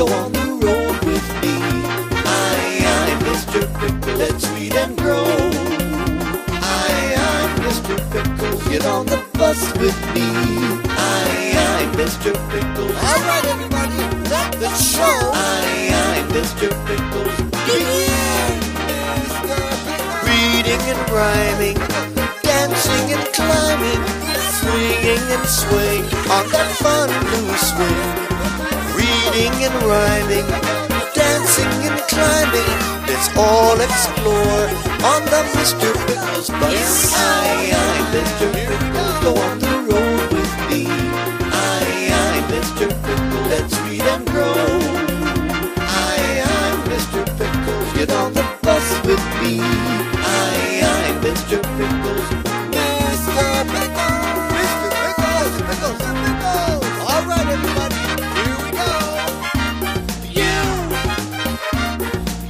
go on the road with me. I'm Mr. Pickles, let sweet and grow. I'm Mr. Pickles, get on the bus with me. I'm Mr. Pickles. All right, everybody, let the show. I'm Mr. Pickles. Begin, Mr. Pickles. Reading and rhyming, dancing and climbing, swinging and swaying on that fun blue swing. Reading and rhyming, dancing and climbing, let's all explore on the Mr. Pickles bus. I'm Mr. Pickles, go on the road with me. I'm Mr. Pickles, let's read and grow. I'm Mr. Pickles, get on the bus with me. I'm Mr. Pickles, Mr. Pickles, Mr. Pickles, Pickles, Pickles. All right, everybody, here we go.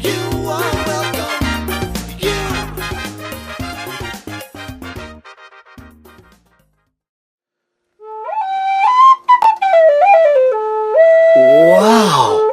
You are welcome. Wow.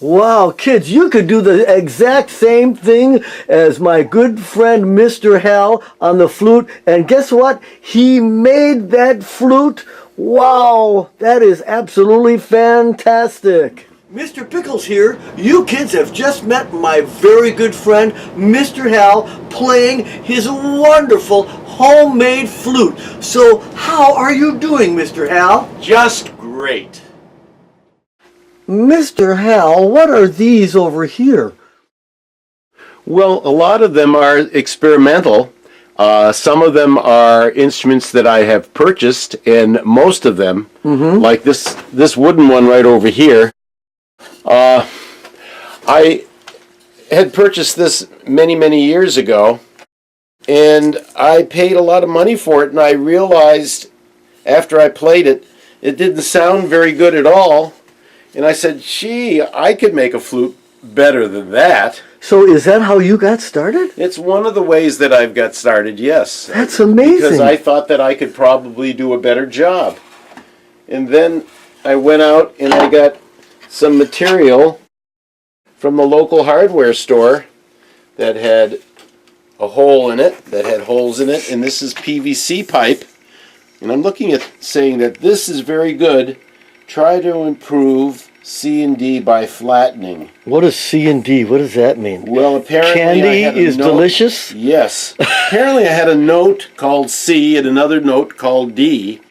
Wow, kids, you could do the exact same thing as my good friend Mr. Hal on the flute. And guess what? He made that flute. Wow, that is absolutely fantastic. Mr. Pickles here. You kids have just met my very good friend Mr. Hal playing his wonderful homemade flute. So how are you doing, Mr. Hal? Just great. Mr. Hal, what are these over here? Well, a lot of them are experimental. Some of them are instruments that I have purchased, and most of them, like this wooden one right over here, I had purchased this many, many years ago, and I paid a lot of money for it, and I realized after I played it, it didn't sound very good at all. And I said, gee, I could make a flute better than that. So is that how you got started? It's one of the ways that I've got started, yes. That's amazing. Because I thought that I could probably do a better job. And then I went out and I got some material from the local hardware store that had a hole in it, that had holes in it, and this is PVC pipe. And I'm looking at saying that this is very good. Try to improve C and D by flattening. What is C and D? What does that mean? Well, apparently candy is delicious? Yes. Apparently I had a note called C and another note called D.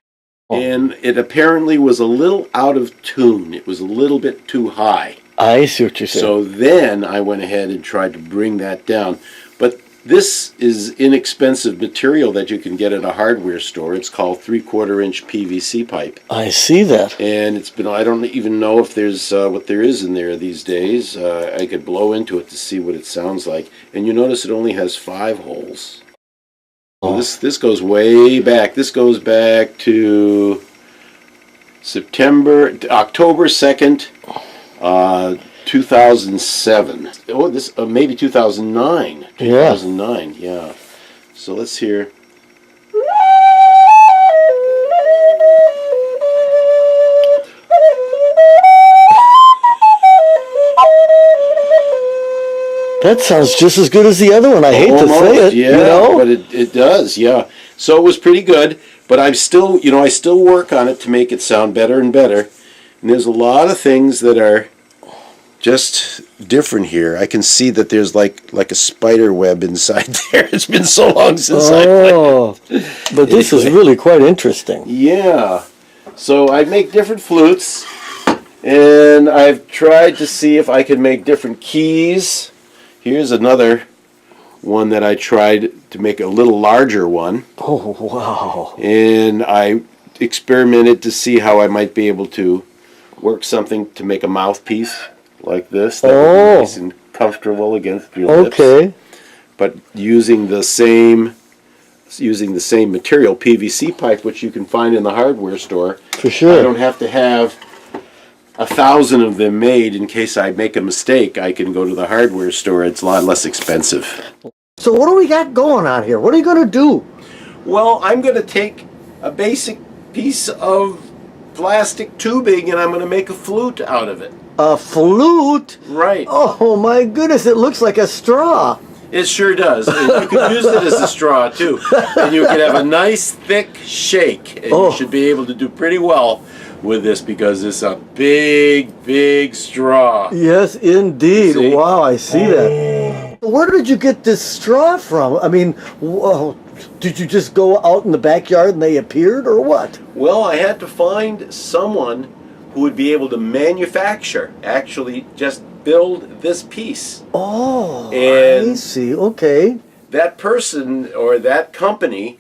Oh. And it apparently was a little out of tune. It was a little bit too high. I see what you're saying. So then I went ahead and tried to bring that down. But this is inexpensive material that you can get at a hardware store. It's called 3/4-inch PVC pipe. I see that. And it's been, I don't even know if there's what there is in there these days. I could blow into it to see what it sounds like. And you notice it only has 5 holes. Oh. So this goes way back. This goes back to October 2nd, 2007. Oh, this maybe 2009. 2009, yeah. So let's hear. That sounds just as good as the other one. I hate to say it, yeah, you know? But it does, yeah. So it was pretty good, but I'm still, I still work on it to make it sound better and better. And there's a lot of things that are just different here. I can see that there's like a spider web inside there. It's been so long since I played. But this is really quite interesting. Yeah. So I make different flutes, and I've tried to see if I can make different keys. Here's another one that I tried to make a little larger one. Oh, wow. And I experimented to see how I might be able to work something to make a mouthpiece like this. That would be nice and comfortable against your lips. Okay. But using the same material, PVC pipe, which you can find in the hardware store. For sure. I don't have to have 1,000 of them made in case I make a mistake. I can go to the hardware store. It's a lot less expensive. So what do we got going on here? What are you going to do? Well, I'm going to take a basic piece of plastic tubing and I'm going to make a flute out of it. A flute? Right. Oh my goodness, it looks like a straw. It sure does. And you could use it as a straw too. And you could have a nice thick shake. And you should be able to do pretty well with this because it's a big, big straw. Yes, indeed. See? Wow, I see that. Where did you get this straw from? I mean, did you just go out in the backyard and they appeared, or what? Well, I had to find someone who would be able to manufacture, actually just build this piece. Oh, And I see. Okay. that person or that company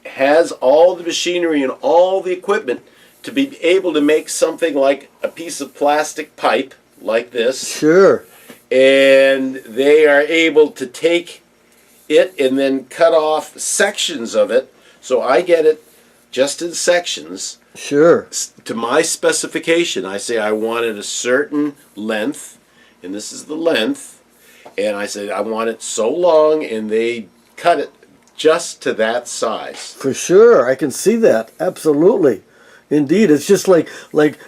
has all the machinery and all the equipment to be able to make something like a piece of plastic pipe like this. Sure. And they are able to take it and then cut off sections of it. So I get it just in sections Sure. to my specification. I say I wanted a certain length, and this is the length. And I say I want it so long, and they cut it just to that size. For sure. I can see that. Absolutely. Indeed, it's just like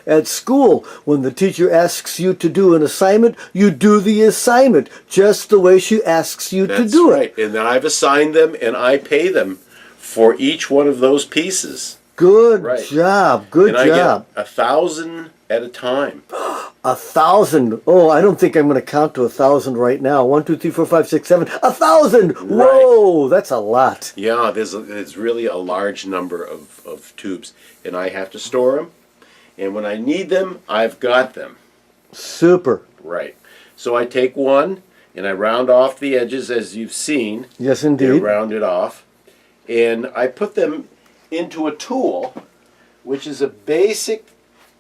at school when the teacher asks you to do an assignment, you do the assignment just the way she asks you to do right. And then I've assigned them and I pay them for each one of those pieces. Good Right. job. Good and job. I get 1,000 at a time. 1,000. Oh, I don't think I'm going to count to 1,000 right now. 1, 2, 3, 4, 5, 6, 7. 1,000. Whoa, that's a lot. Yeah, there's really a large number of tubes, and I have to store them. And when I need them, I've got them. Super. Right. So I take one and I round off the edges, as you've seen. Yes, They're indeed. rounded off, and I put them into a tool, which is a basic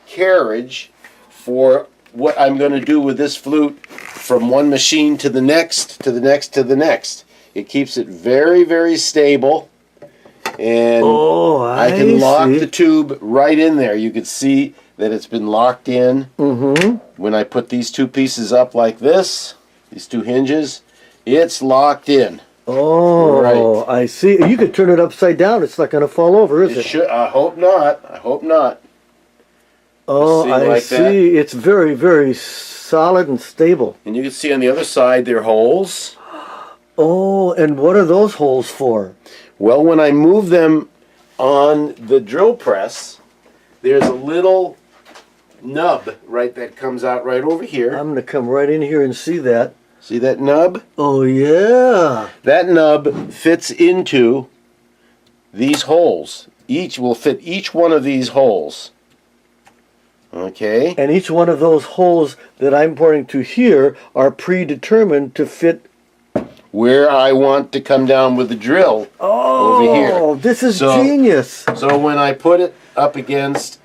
carriage for what I'm going to do with this flute from one machine to the next, to the next, to the next. It keeps it very, very stable, and I can lock the tube right in there. You can see that it's been locked in. When I put these two pieces up like this, these two hinges, it's locked in. Oh, Right. I see. You could turn it upside down. It's not going to fall over, is it? Should, I hope not. I hope not. Oh, See, I like see. that? It's very, very solid and stable. And you can see on the other side there are holes. Oh, and what are those holes for? Well, when I move them on the drill press, there's a little nub right that comes out right over here. I'm going to come right in here and see that. See that nub? Oh, yeah. That nub fits into these holes. Each will fit each one of these holes. Okay? And each one of those holes that I'm pointing to here are predetermined to fit. Where I want to come down with the drill over here. Oh, this is So- genius. So when I put it up against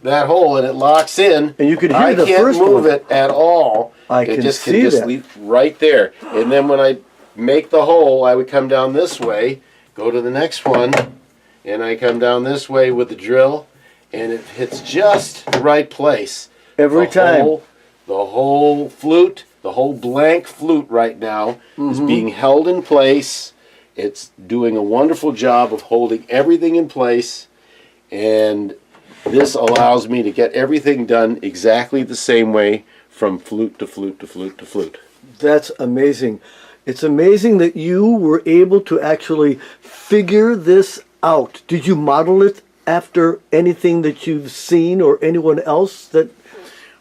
that hole and it locks in, And you could hear I the can't first move one. it at all. I It can just see just that. leave right there. And then when I make the hole, I would come down this way, go to the next one, and I come down this way with the drill, and it hits just the right place. Every time. The whole flute, the whole blank flute right now is being held in place. It's doing a wonderful job of holding everything in place, and this allows me to get everything done exactly the same way from flute to flute to flute to flute. That's amazing. It's amazing that you were able to actually figure this out. Did you model it after anything that you've seen or anyone else that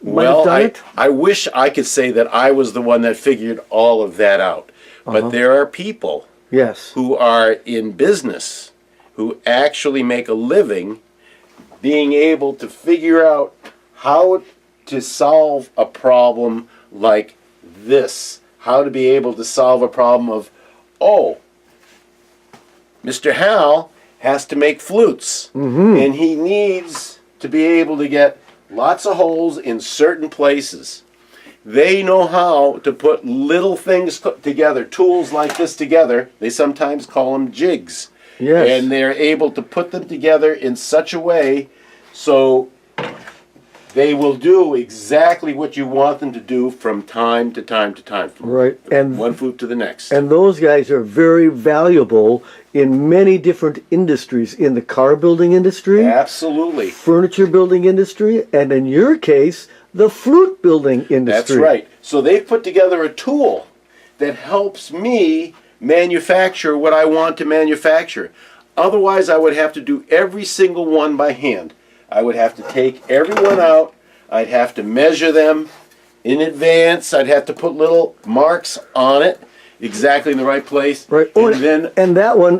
might have done it? I wish I could say that I was the one that figured all of that out. But there are people Yes. who are in business who actually make a living being able to figure out how to solve a problem like this. How to be able to solve a problem of, oh, Mr. Hal has to make flutes. And he needs to be able to get lots of holes in certain places. They know how to put little things together, tools like this together. They sometimes call them jigs. Yes. And they're able to put them together in such a way so they will do exactly what you want them to do from time to time to time. From Right. And one flute to the next. And those guys are very valuable in many different industries, in the car building industry, Absolutely. furniture building industry, and in your case, the flute building industry. That's right. So they've put together a tool that helps me manufacture what I want to manufacture. Otherwise, I would have to do every single one by hand. I would have to take every one out. I'd have to measure them in advance. I'd have to put little marks on it, exactly in the right place. Right. Oh, and that one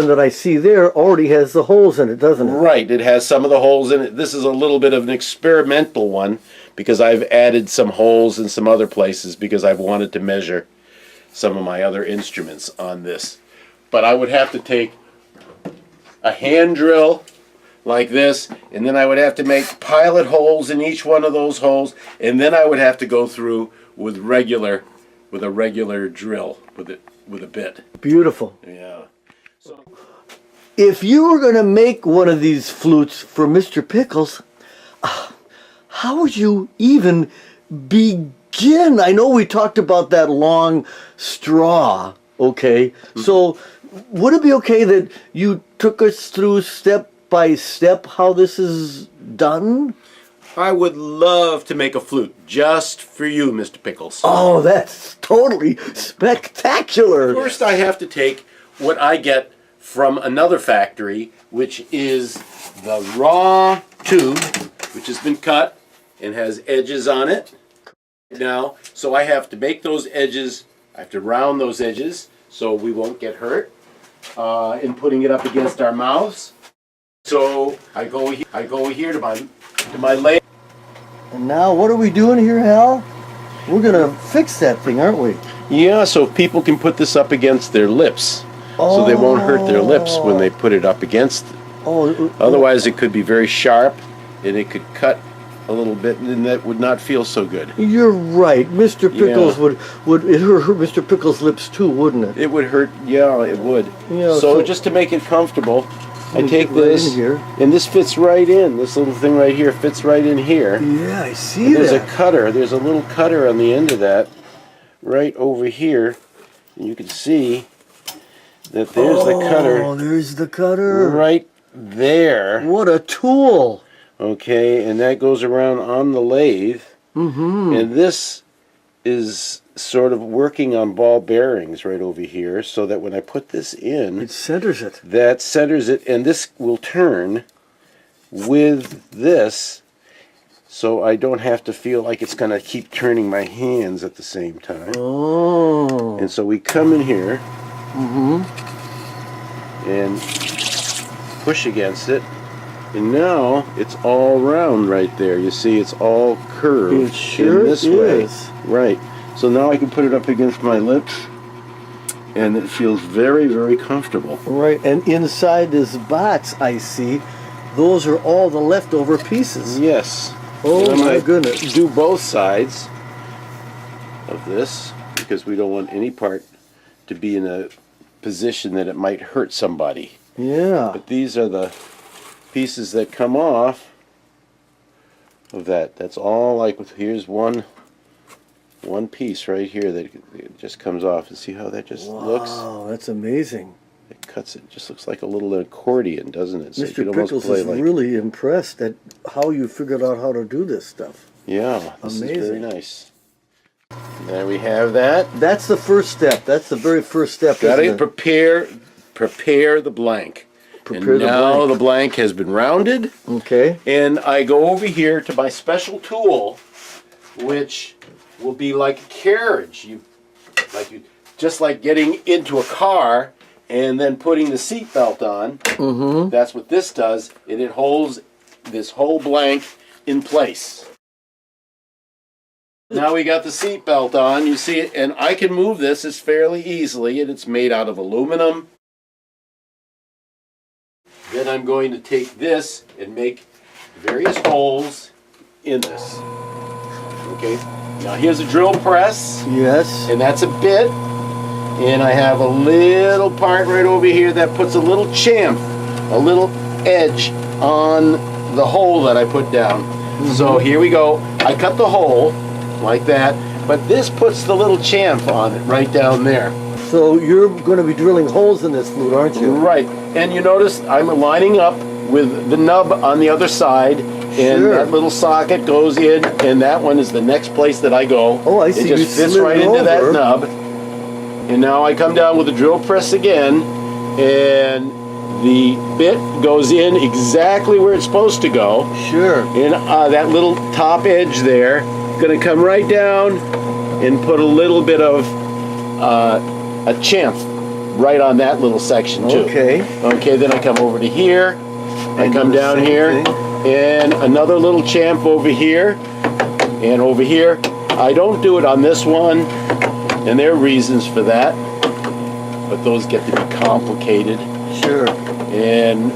that I see there already has the holes in it, doesn't it? Right. It has some of the holes in it. This is a little bit of an experimental one because I've added some holes in some other places because I've wanted to measure some of my other instruments on this. But I would have to take a hand drill like this, and then I would have to make pilot holes in each one of those holes, and then I would have to go through with a regular drill with a bit. Beautiful. Yeah. So If you were going to make one of these flutes for Mr. Pickles, how would you even begin? I know we talked about that long straw, okay? Mm-hmm. So would it be okay that you took us through step by step how this is done? I would love to make a flute just for you, Mr. Pickles. Oh, that's totally spectacular. First, I have to take what I get from another factory, which is the raw tube, which has been cut and has edges on it. Now, so I have to make those edges, I have to round those edges so we won't get hurt in putting it up against our mouths. So I go here to my leg. And now what are we doing here, Hal? We're going to fix that thing, aren't we? Yeah, so people can put this up against their lips. So they won't hurt their lips when they put it up against it. Otherwise it could be very sharp and it could cut a little bit and that would not feel so good. You're right. Mr. Pickles would it hurt Mr. Pickles' lips too, wouldn't it? It would hurt, yeah, it would. Yeah, so just to make it comfortable, I take right this, in here. and this fits right in. This little thing right here fits right in here. Yeah, I see There's that. a cutter. There's a little cutter on the end of that, right over here. And you can see that there's the cutter. Oh, there's the cutter. Right there. What a tool. Okay, and that goes around on the lathe. Mm-hmm. And this is sort of working on ball bearings right over here, so that when I put this in, It centers it. that centers it, and this will turn with this, so I don't have to feel like it's going to keep turning my hands at the same time. Oh. And so we come in here and push against it, and now it's all round right there. You see, it's all curved It sure in this way. is. Right. So now I can put it up against my lips, and it feels very, very comfortable. Right, and inside this box, I see, those are all the leftover pieces. Yes. Oh, And I'm my gonna goodness. do both sides of this because we don't want any part to be in a position that it might hurt somebody. Yeah. But these are the pieces that come off of that. That's all like here's one piece right here that it just comes off, and see how that just looks? Wow, that's amazing. It cuts it. Just looks like a little accordion, doesn't it? So you Mr. could almost Pickles play is like, really impressed at how you figured out how to do this stuff. yeah, this is very Amazing. nice. There we have that. That's the first step. That's the very first step. Got isn't to it? prepare the blank. Prepare And the now blank. the blank has been rounded, Okay. and I go over here to my special tool, which will be like a carriage. Just like getting into a car and then putting the seatbelt on. Mm-hmm. That's what this does, and it holds this whole blank in place. Now we got the seatbelt on, you see it, and I can move this fairly easily, and it's made out of aluminum. Then I'm going to take this and make various holes in this. Okay, Now here's a drill press, Yes. and that's a bit. And I have a little part right over here that puts a little chamfer, a little edge on the hole that I put down. So here we go. I cut the hole like that, but this puts the little chamfer on it right down there. So you're going to be drilling holes in this flute, aren't you? Right. And you notice I'm lining up with the nub on the other side, and Sure. that little socket goes in, and that one is the next place that I go. Oh, I see. It just You fits slid right it into that over. nub. And now I come down with the drill press again, and the bit goes in exactly where it's supposed to go. Sure. And that little top edge there, going to come right down and put a little bit of a chamfer right on that little section too. Okay. Okay, then I come over to here. I And come do the down same here, thing. and another little chamfer over here, and over here. I don't do it on this one, and there are reasons for that, but those get to be complicated. Sure. And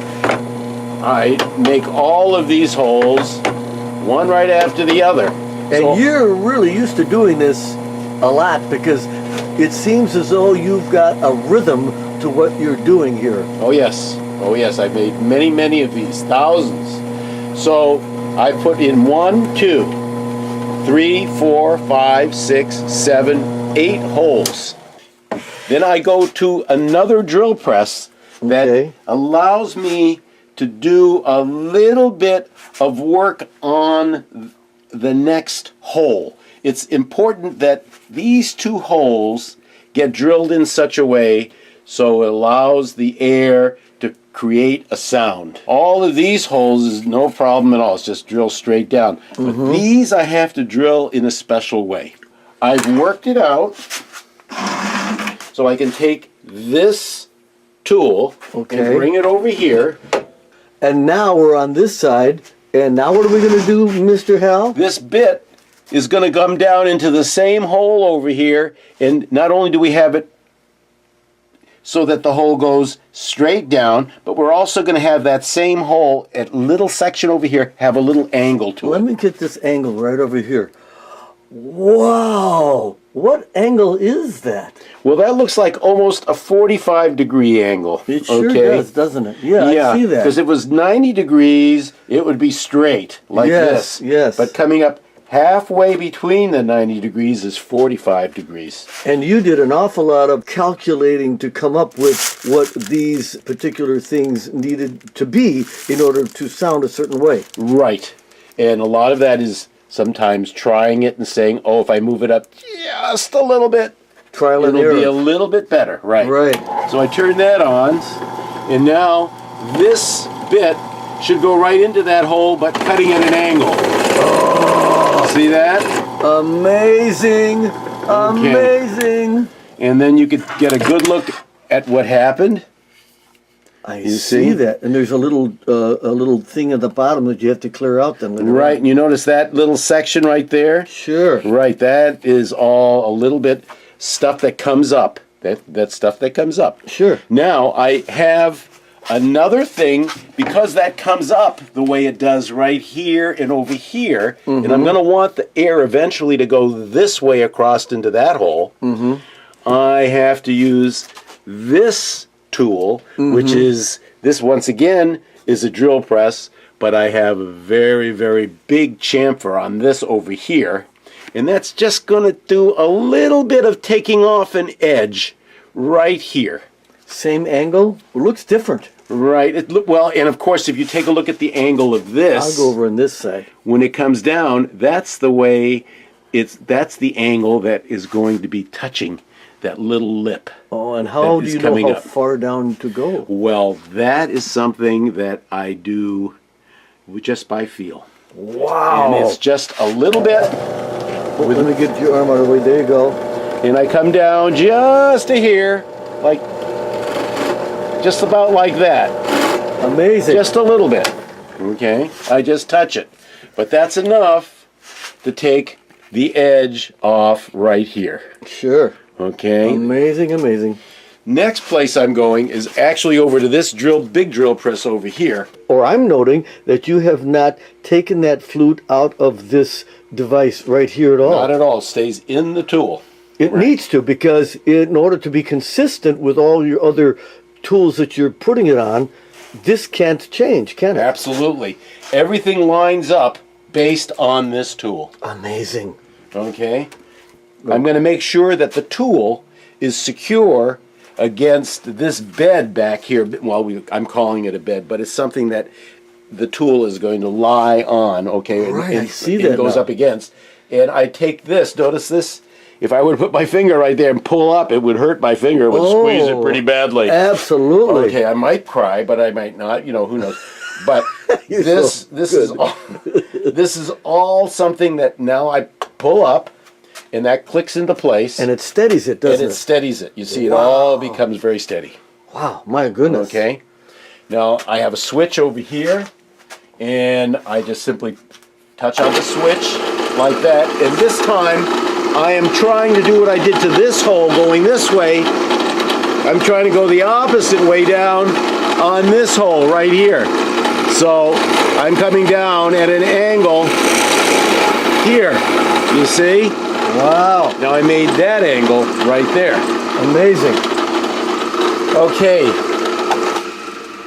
I make all of these holes, one right after the other. And So- you're really used to doing this a lot because it seems as though you've got a rhythm to what you're doing here. Oh yes, I've made many of these, thousands. So I put in 1, 2, 3, 4, 5, 6, 7, 8 holes. Then I go to another drill press that Okay. allows me to do a little bit of work on the next hole. It's important that these two holes get drilled in such a way so it allows the air to create a sound. All of these holes is no problem at all. It's just drill straight down. But these I have to drill in a special way. I've worked it out so I can take this tool Okay. and bring it over here. And now we're on this side. And now what are we going to do, Mr. Hal? This bit is going to come down into the same hole over here, and not only do we have it so that the hole goes straight down, but we're also going to have that same hole at little section over here have a little angle to Let it. me get this angle right over here. Wow! What angle is that? Well, that looks like almost a 45-degree angle. It sure does, doesn't it? Yeah, I see that. because if it was 90 degrees, it would be straight like Yes, this. yes. But coming up halfway between the 90 degrees is 45 degrees. And you did an awful lot of calculating to come up with what these particular things needed to be in order to sound a certain way. Right. And a lot of that is sometimes trying it and saying, oh, if I move it up just a little bit, Trial and it'll be a error. little bit better. Right. Right. So I turn that on, and now this bit should go right into that hole, but cutting at an angle. See that? Amazing! Amazing! And then you could get a good look at what happened. I You see see? that. And there's a little thing at the bottom that you have to clear out then later Right. on. And you notice that little section right there? Sure. Right. That is all a little bit stuff that comes up. That stuff that comes up. Sure. Now I have another thing, because that comes up the way it does right here and over here, and I'm going to want the air eventually to go this way across into that hole. I have to use this tool, which is, this once again is a drill press, but I have a very big chamfer on this over here, and that's just going to do a little bit of taking off an edge right here. Same angle? It looks different. Right. Well, and of course, if you take a look at the angle of this, I'll go over on this side. when it comes down, that's the way that's the angle that is going to be touching that little lip. Oh, and how That do is you know coming how up. far down to go? Well, that is something that I do just by feel. Wow! And it's just a little bit, Let me get your arm out of the way. There you go. and I come down just to here, like, just about like that. Amazing. Just a little bit. Okay? I just touch it. But that's enough to take the edge off right here. Sure. Okay? Amazing, amazing. Next place I'm going is actually over to this big drill press over here. Or I'm noting that you have not taken that flute out of this device right here at all. Not at all. Stays in the tool. It needs to, because in order to be consistent with all your other tools that you're putting it on, this can't change, can it? Absolutely. Everything lines up based on this tool. Amazing. Okay? I'm going to make sure that the tool is secure against this bed back here. Well, I'm calling it a bed, but it's something that the tool is going to lie on, okay? Right, and I see that it goes now. up against. And I take this, notice this? If I were to put my finger right there and pull up, it would hurt my finger. It would squeeze it pretty badly. Absolutely. Okay, I might cry, but I might not. You know, who knows? But You're this is all something that now I pull up, and that clicks into place. And it steadies it, doesn't and it? it steadies it. You see, it all becomes very steady. Wow, my goodness. Okay. Now I have a switch over here, and I just simply touch on the switch like that. And this time, I am trying to do what I did to this hole going this way. I'm trying to go the opposite way down on this hole right here. So I'm coming down at an angle here. You see? Wow. Now I made that angle right there. Amazing. Okay.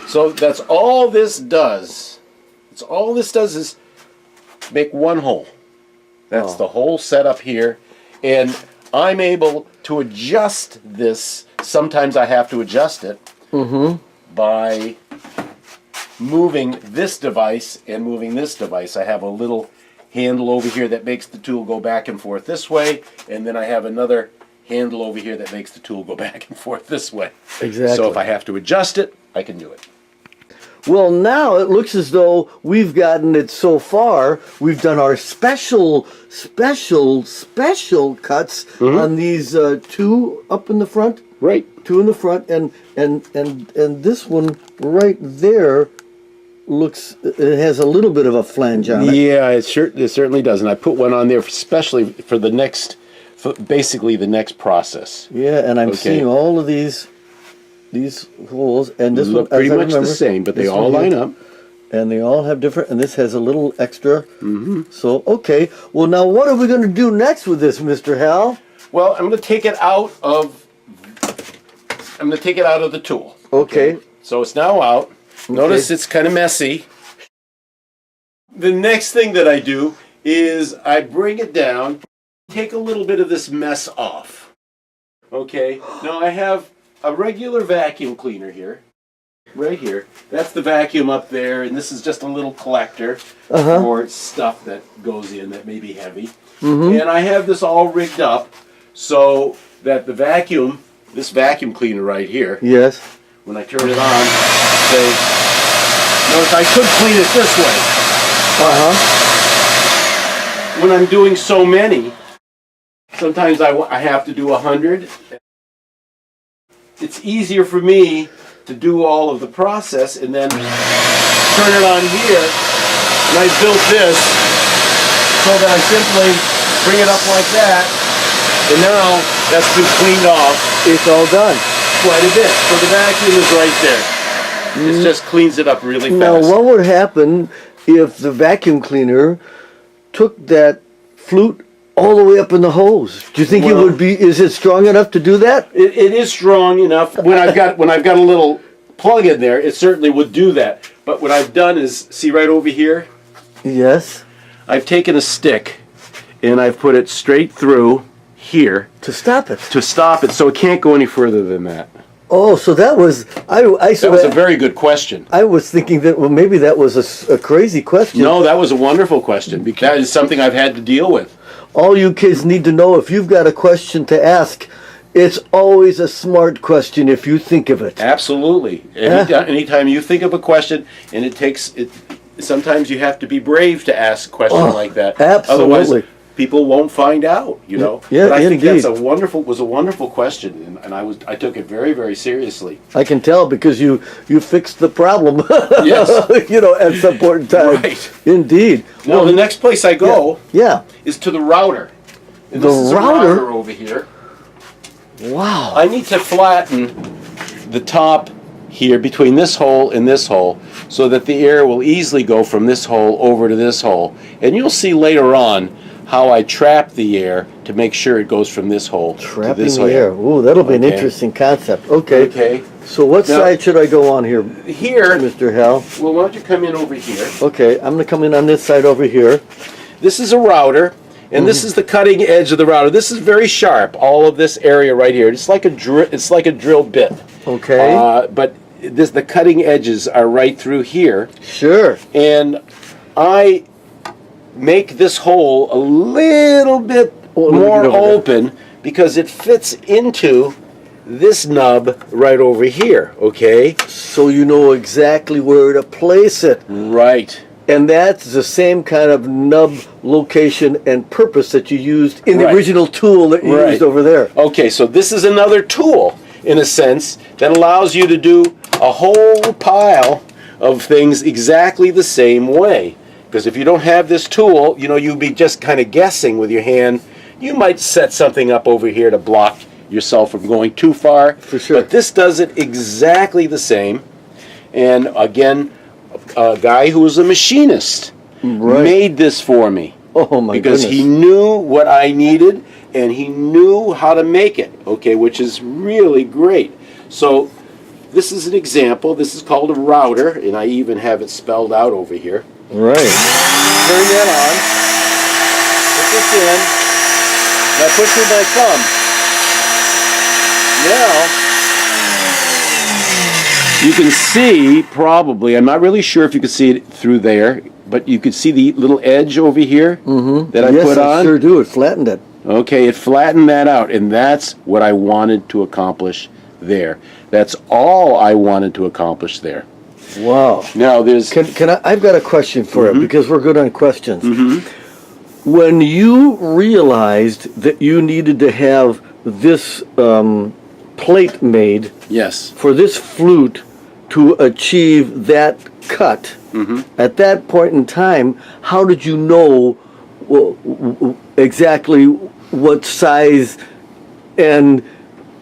So that's all this does. It's all this does is make one hole. That's the whole setup here. And I'm able to adjust this. Sometimes I have to adjust it by moving this device and moving this device. I have a little handle over here that makes the tool go back and forth this way, and then I have another handle over here that makes the tool go back and forth this way. Exactly. So if I have to adjust it, I can do it. Well, now it looks as though we've gotten it so far. We've done our special cuts on these two up in the front. Right. Two in the front, and this one right there looks, it has a little bit of a flange on it. Yeah, it certainly does. And I put one on there especially for the next, basically the next process. Yeah, and I'm seeing all of these holes, and this Look one, pretty as I much remember, the same, but they this all one here, line up. and they all have different, and this has a little extra. So, okay, well now what are we going to do next with this, Mr. Hal? Well, I'm going to take it out of the tool. Okay. So it's now out. Notice it's kind of messy. The next thing that I do is I bring it down, take a little bit of this mess off. Okay. Now I have a regular vacuum cleaner here. Right here. That's the vacuum up there, and this is just a little collector for stuff that goes in that may be heavy. And I have this all rigged up so that the this vacuum cleaner right here, Yes. when I turn it on, say, notice I could clean it this way. When I'm doing so many, sometimes I have to do 100. It's easier for me to do all of the process and then turn it on here. And I built this so that I simply bring it up like that. And now that's been cleaned off. It's all done. Quite a bit. So the vacuum is right there. It just cleans it up really Now, fast. what would happen if the vacuum cleaner took that flute all the way up in the hose? Do you think it would be? Is it strong enough to do that? It is strong enough. When I've got a little plug in there, it certainly would do that. But what I've done is, see right over here, Yes. I've taken a stick and I've put it straight through here To stop it. to stop it, so it can't go any further than that. Oh, so that was That was a very good question. I was thinking that maybe that was a crazy question. No, that was a wonderful question because that is something I've had to deal with. All you kids need to know, if you've got a question to ask, it's always a smart question if you think of it. Absolutely. Anytime you think of a question, and it takes it, sometimes you have to be brave to ask a question like that. Absolutely. Otherwise, people won't find out. You know. Yeah, but I think indeed. that's was a wonderful question, and I took it very, very seriously. I can tell because you fixed the problem. Yes. At some point in time. Right. Indeed. Well, the next place I go Yeah. is to the router. And The this is a router? router over here. Wow. I need to flatten the top here between this hole and this hole so that the air will easily go from this hole over to this hole. And you'll see later on how I trap the air to make sure it goes from this hole to Trapping this the hole. air. Ooh, that'll be an Okay. interesting concept. Okay. Okay. So what Now- side should I go on here, Here, Mr. Hal? well, why don't you come in over here? Okay, I'm going to come in on this side over here. This is a router, and this is the cutting edge of the router. This is very sharp. All of this area right here. It's like a drill bit. Okay. But the cutting edges are right through here, Sure. and I make this hole a little bit let me more get over there. open because it fits into this nub right over here. Okay. So you know exactly where to place it. Right. And that's the same kind of nub location and purpose that you used in the Right. original tool that you Right. used over there. Okay, so this is another tool, in a sense, that allows you to do a whole pile of things exactly the same way. Because if you don't have this tool, you know, you'd be just kind of guessing with your hand. You might set something up over here to block yourself from going too far. For sure. But this does it exactly the same. And again, a guy who was a machinist Right. made this for me. Oh my Because goodness. he knew what I needed and he knew how to make it, okay, which is really great. So this is an example. This is called a router, and I even have it spelled out over here. Right. Turn that on. Put this in. Now push with my thumb. Now you can see probably, I'm not really sure if you can see it through there, but you could see the little edge over here that I Yes, put I on. sure do. It flattened it. Okay, it flattened that out, and that's what I wanted to accomplish there. That's all I wanted to accomplish there. Wow. Now there's Can I? I've got a question for Mm-hmm. you because we're good on questions. When you realized that you needed to have this plate made yes, for this flute to achieve that cut, at that point in time, how did you know exactly what size and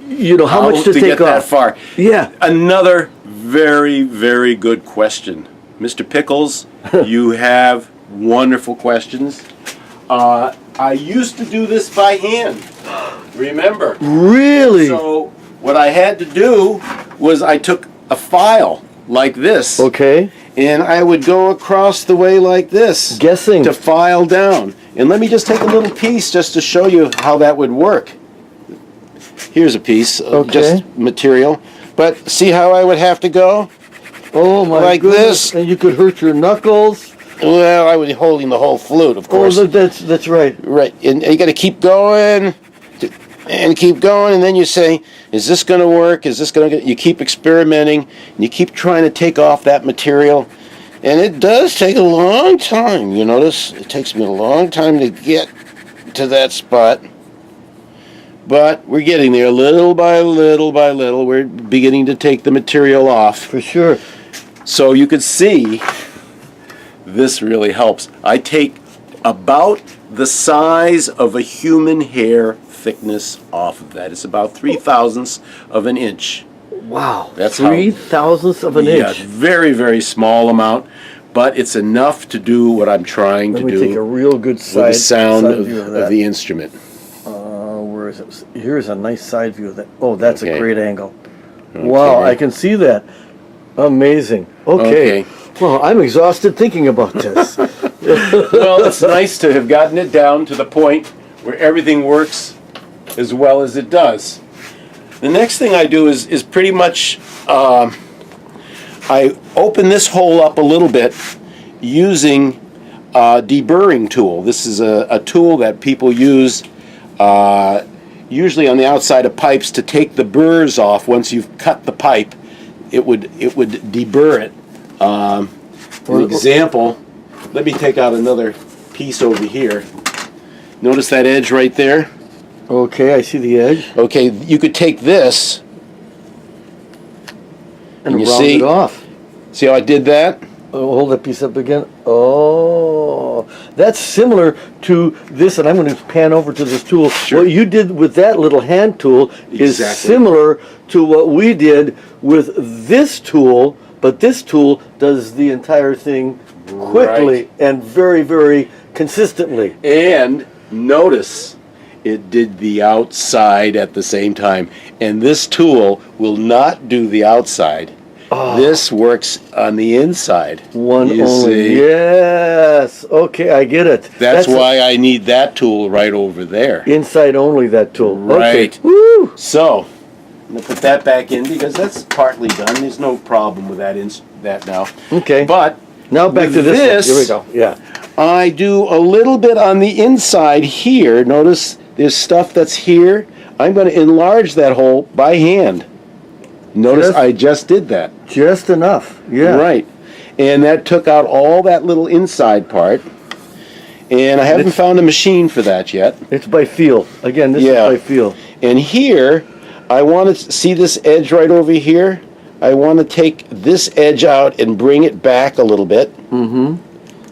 how much to take get that off? far. Yeah. Another very, very good question, Mr. Pickles. You have wonderful questions. I used to do this by hand. Remember? Really? So what I had to do was I took a file like this. Okay. And I would go across the way like this. Guessing. To file down. And let me just take a little piece just to show you how that would work. Here's a piece of Okay. just material. But see how I would have to go? Oh my Like goodness! this. And you could hurt your knuckles. Well, I would be holding the whole flute, of Oh, course. that's right. Right. And you got to keep going and keep going. And then you say, is this going to work? Is this going to... You keep experimenting. And you keep trying to take off that material. And it does take a long time. You notice? It takes me a long time to get to that spot. But we're getting there little by little by little. We're beginning to take the material off. For sure. So you could see this really helps. I take about the size of a human hair thickness off of that. It's about 3/1000ths of an inch. Wow. That's how- 3/1000th of an Yeah, inch. very, very small amount, but it's enough to do what I'm trying Let to me do take a real good with the sound side of, view of that. the instrument. Where is it? Here's a nice side view of that. Oh, that's Okay. a great angle. Wow, Okay. I can see that. Amazing. Okay. Okay. Well, I'm exhausted thinking about this. Well, it's nice to have gotten it down to the point where everything works as well as it does. The next thing I do is pretty much I open this hole up a little bit using a deburring tool. This is a tool that people use usually on the outside of pipes to take the burrs off. Once you've cut the pipe, it would deburr it. For example, let me take out another piece over here. Notice that edge right there? Okay, I see the edge. Okay, you could take this And you round see- it off. See how I did that? Hold that piece up again. Oh, that's similar to this, and I'm going to pan over to this tool. Sure. What you did with that little hand tool is Exactly. similar to what we did with this tool, but this tool does the entire thing quickly Right. and very, very consistently. And notice it did the outside at the same time. And this tool will not do the outside. This works on the inside. One You only. see? Yes. Okay, I get it. That's why I need that tool right over there. inside only, that tool. Right. Okay. Woo! So, I'm going to put that back in because that's partly done. There's no problem with that now. Okay. But Now back to with this one. Here we go. Yeah. I do a little bit on the inside here. Notice there's stuff that's here. I'm going to enlarge that hole by hand. Notice Just- I just did that. Just enough. Yeah. Right. And that took out all that little inside part. And I haven't found a machine for that yet. It's by feel. Again, this Yeah. is by feel. And here, I want to see this edge right over here. I want to take this edge out and bring it back a little bit. Mm-hmm.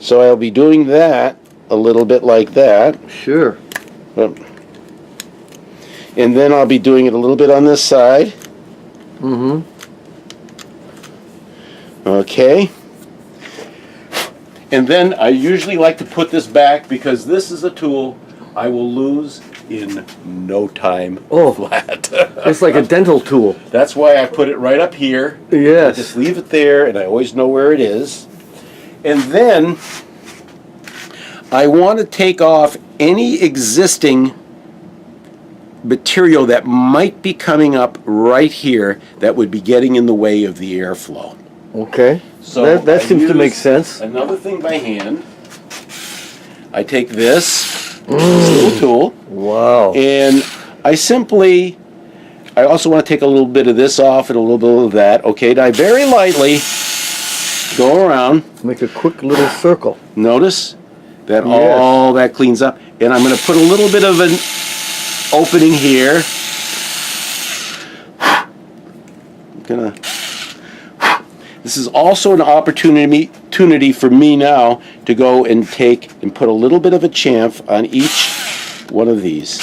So I'll be doing that a little bit like that. Sure. And then I'll be doing it a little bit on this side. Mm-hmm. Okay. And then I usually like to put this back because this is a tool I will lose in no time Oh. flat. It's like a dental tool. That's why I put it right up here. I Yes. just leave it there and I always know where it is. And then I want to take off any existing material that might be coming up right here that would be getting in the way of the airflow. Okay. So that I seems to make use sense. Another thing by hand. I take this little tool Wow. and I also want to take a little bit of this off and a little bit of that. Okay, and I very lightly go around. Make a quick little circle. Notice that Yes. all that cleans up. And I'm going to put a little bit of an opening here. This is also an opportunity for me now to go and take and put a little bit of a chamf on each one of these.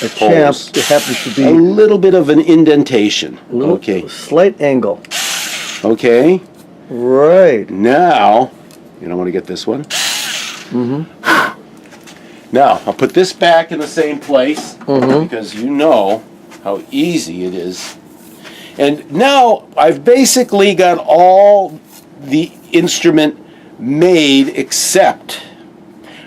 A champ holes. it happens to be A little bit of an indentation. a little Okay. slight angle. Okay. Right. Now, I want to get this one. Mm-hmm. Now, I'll put this back in the same place Mm-hmm. because you know how easy it is. And now I've basically got all the instrument made except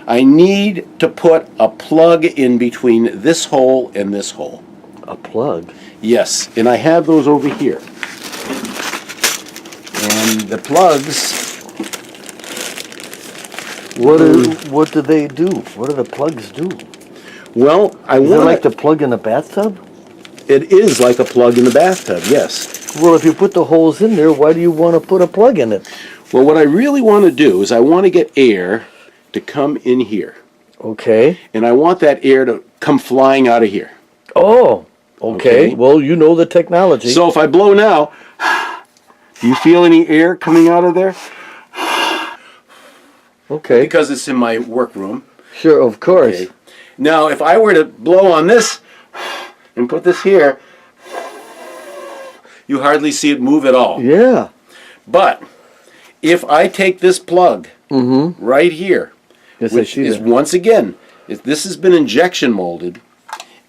I need to put a plug in between this hole and this hole. A plug. Yes, and I have those over here. And the plugs, What do they do? What do the plugs do? well, I Is it want like the plug in a bathtub? It is like a plug in the bathtub, yes. Well, if you put the holes in there, why do you want to put a plug in it? Well, what I really want to do is I want to get air to come in here. Okay. And I want that air to come flying out of here. Oh, okay. Okay. Well, you know the technology. So if I blow now, do you feel any air coming out of there? okay. Because it's in my workroom. Sure, of course. Okay. Now, if I were to blow on this and put this here, you hardly see it move at all. Yeah. But if I take this plug Mm-hmm. right here, Yes, I which see is that. once again, this has been injection molded,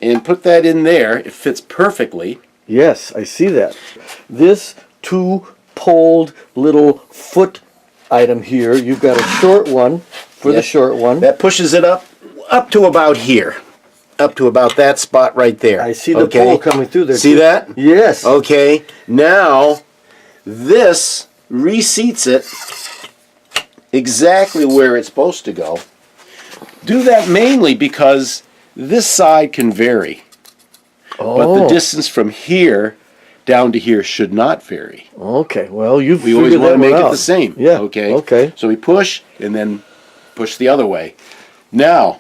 and put that in there, it fits perfectly. Yes, I see that. This two-poled little foot item here, you've got a short one for the Yes. short one. That pushes it up to about here, up to about that spot right there. I see the pole coming through there. See too. that? Yes. Okay, now this reseats it exactly where it's supposed to go. Do that mainly because this side can vary, but the distance from here down to here should not vary. Okay, well, you've We always figured want that to make one it out. the same. Yeah. Okay. Okay. So we push and then push the other way. Now,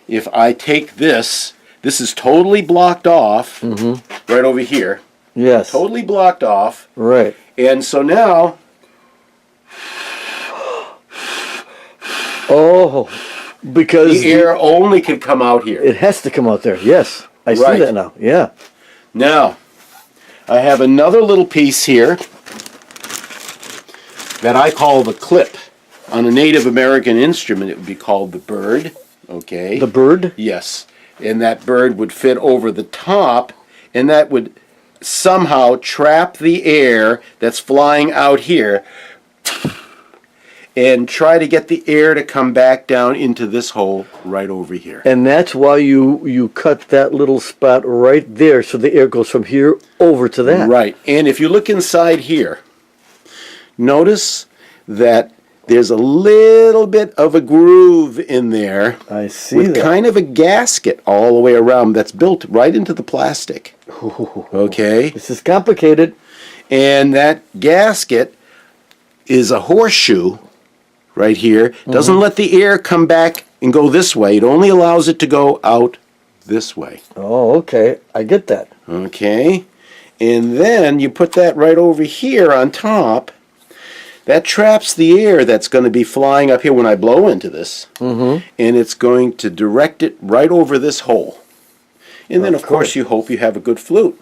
if I take this is totally blocked off right over here. Yes. Totally blocked off. Right. And so now Oh, because The air only can come out here. it has to come out there. Yes, I see Right. that now. Yeah. Now, I have another little piece here that I call the clip. On a Native American instrument, it would be called the bird. Okay. The bird? Yes. And that bird would fit over the top, and that would somehow trap the air that's flying out here and try to get the air to come back down into this hole right over here. And that's why you cut that little spot right there so the air goes from here over to that. Right. And if you look inside here, notice that there's a little bit of a groove in there I see with that. kind of a gasket all the way around that's built right into the plastic. Okay? This is complicated. And that gasket is a horseshoe right here. Doesn't let the air come back and go this way. It only allows it to go out this way. Oh, okay. I get that. Okay? And then you put that right over here on top. That traps the air that's going to be flying up here when I blow into this. And it's going to direct it right over this hole. And then, of course, you hope you have a good flute.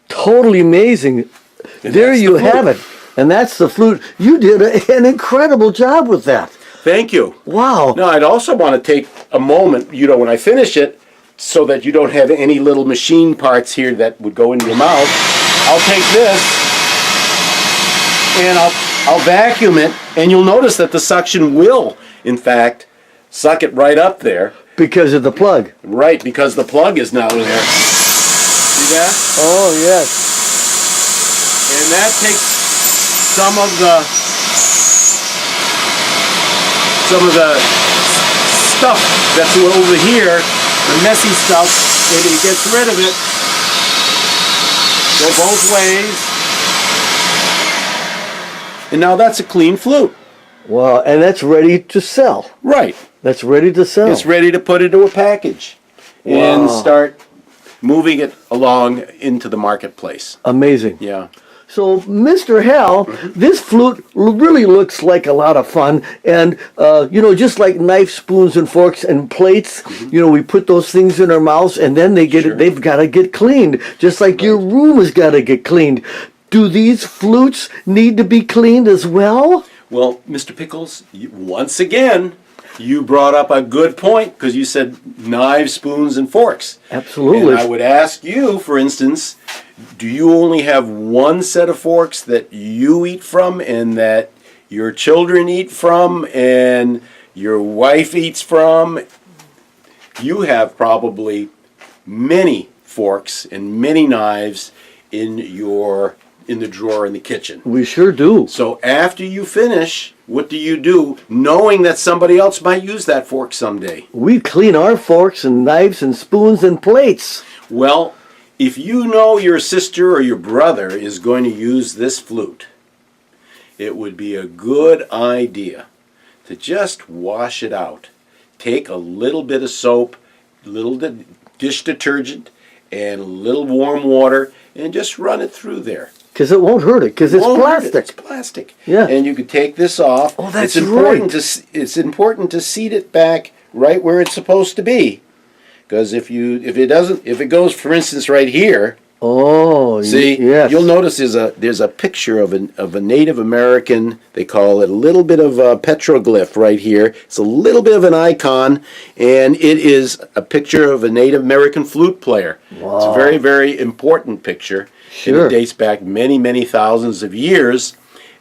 Totally amazing. There that's you the flute. have it. And that's the flute. You did an incredible job with that. Thank you. Wow. Now, I'd also want to take a moment, when I finish it, so that you don't have any little machine parts here that would go into your mouth. I'll take this and I'll vacuum it, and you'll notice that the suction will, in fact, suck it right up there. Because of the plug. Right, because the plug is now there. See that? Oh, yes. And that takes some of the stuff that's over here, the messy stuff, and it gets rid of it. Go both ways. And now that's a clean flute. Wow. And that's ready to sell. Right. That's ready to sell. It's ready to put into a package and start moving it along into the marketplace. Amazing. Yeah. So, Mr. Hal, this flute really looks like a lot of fun. And, just like knife, spoons, and forks and plates, we put those things in our mouths and then they've got to get cleaned. Just like your room has got to get cleaned. Do these flutes need to be cleaned as well? Well, Mr. Pickles, once again, you brought up a good point because you said knives, spoons, and forks. Absolutely. And I would ask you, for instance, do you only have one set of forks that you eat from and that your children eat from and your wife eats from? You have probably many forks and many knives in the drawer in the kitchen. We sure do. So after you finish, what do you do, knowing that somebody else might use that fork someday? We clean our forks and knives and spoons and plates. Well, if you know your sister or your brother is going to use this flute, it would be a good idea to just wash it out. Take a little bit of soap, a little dish detergent, and a little warm water, and just run it through there. Because it won't hurt it, because it's Won't hurt it. plastic. It's plastic. Yeah. And you could take this off. Oh, that's it's important it's important to seat it back right where it's supposed to be. Because if it goes, for instance, right here, Oh, see, yes. you'll notice there's a picture of a Native American. They call it a little bit of a petroglyph right here. It's a little bit of an icon, and it is a picture of a Native American flute player. Wow. It's a very, very important picture. Sure. And it dates back many, many thousands of years.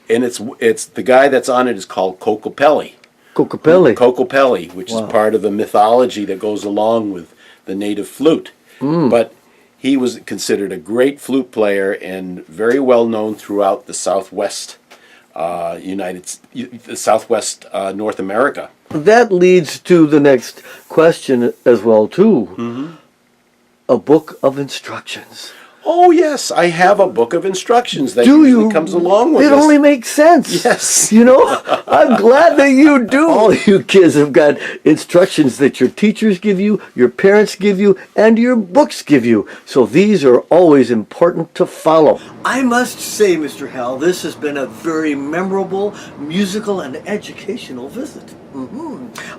And it's the guy that's on it is called Kokopelli. Kokopelli. Which is part of the mythology that goes along with the native flute. But he was considered a great flute player and very well known throughout the Southwest North America. That leads to the next question as well, too. A book of instructions. Oh yes, I have a book of instructions that Do usually you? comes along with It this. only makes sense. Yes. You know, I'm glad that you do. All you kids have got instructions that your teachers give you, your parents give you, and your books give you. So these are always important to follow. I must say, Mr. Hal, this has been a very memorable, musical, and educational visit.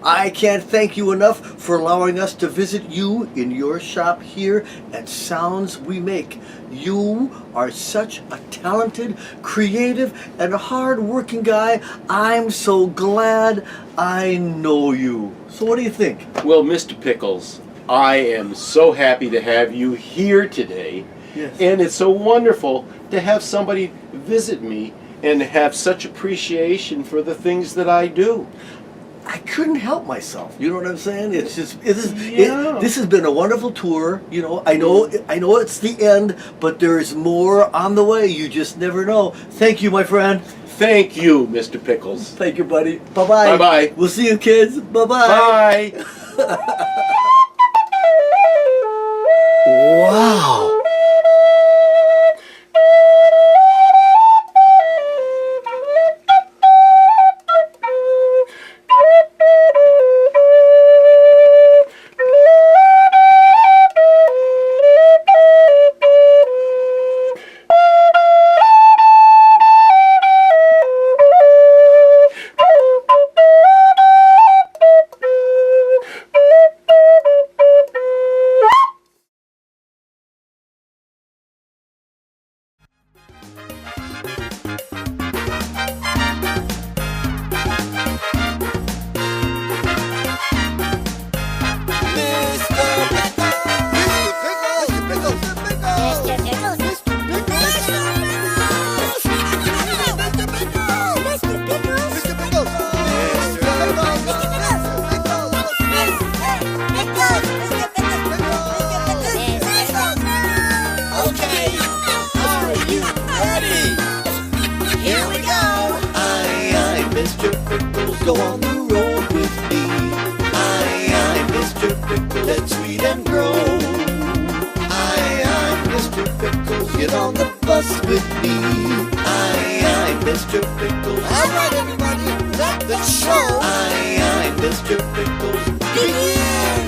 I can't thank you enough for allowing us to visit you in your shop here at Sounds We Make. You are such a talented, creative, and hard-working guy. I'm so glad I know you. So what do you think? Well, Mr. Pickles, I am so happy to have you here today. Yes. And it's so wonderful to have somebody visit me and have such appreciation for the things that I do. I couldn't help myself. You know what I'm saying? It's just Yeah. this has been a wonderful tour. You know, I know it's the end, but there's more on the way. You just never know. Thank you, my friend. Thank you, Mr. Pickles. Thank you, buddy. Bye-bye. Bye-bye. We'll see you, kids. Bye-bye. Bye. Wow. Mr. Pickles, go on the road with me. I'm Mr. Pickles, let's read and grow. I'm Mr. Pickles, get on the bus with me. I'm Mr. Pickles, alright everybody, let the show. I'm Mr. Pickles, begin.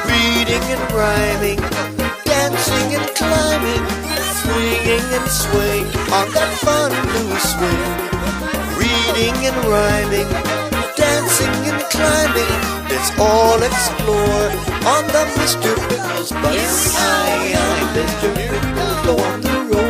Reading and rhyming, dancing and climbing, swinging and swing on that fun new swing. Reading and rhyming, dancing and climbing, let's all explore on the Mr. Pickles bus. I'm Mr. Pickles, go on the road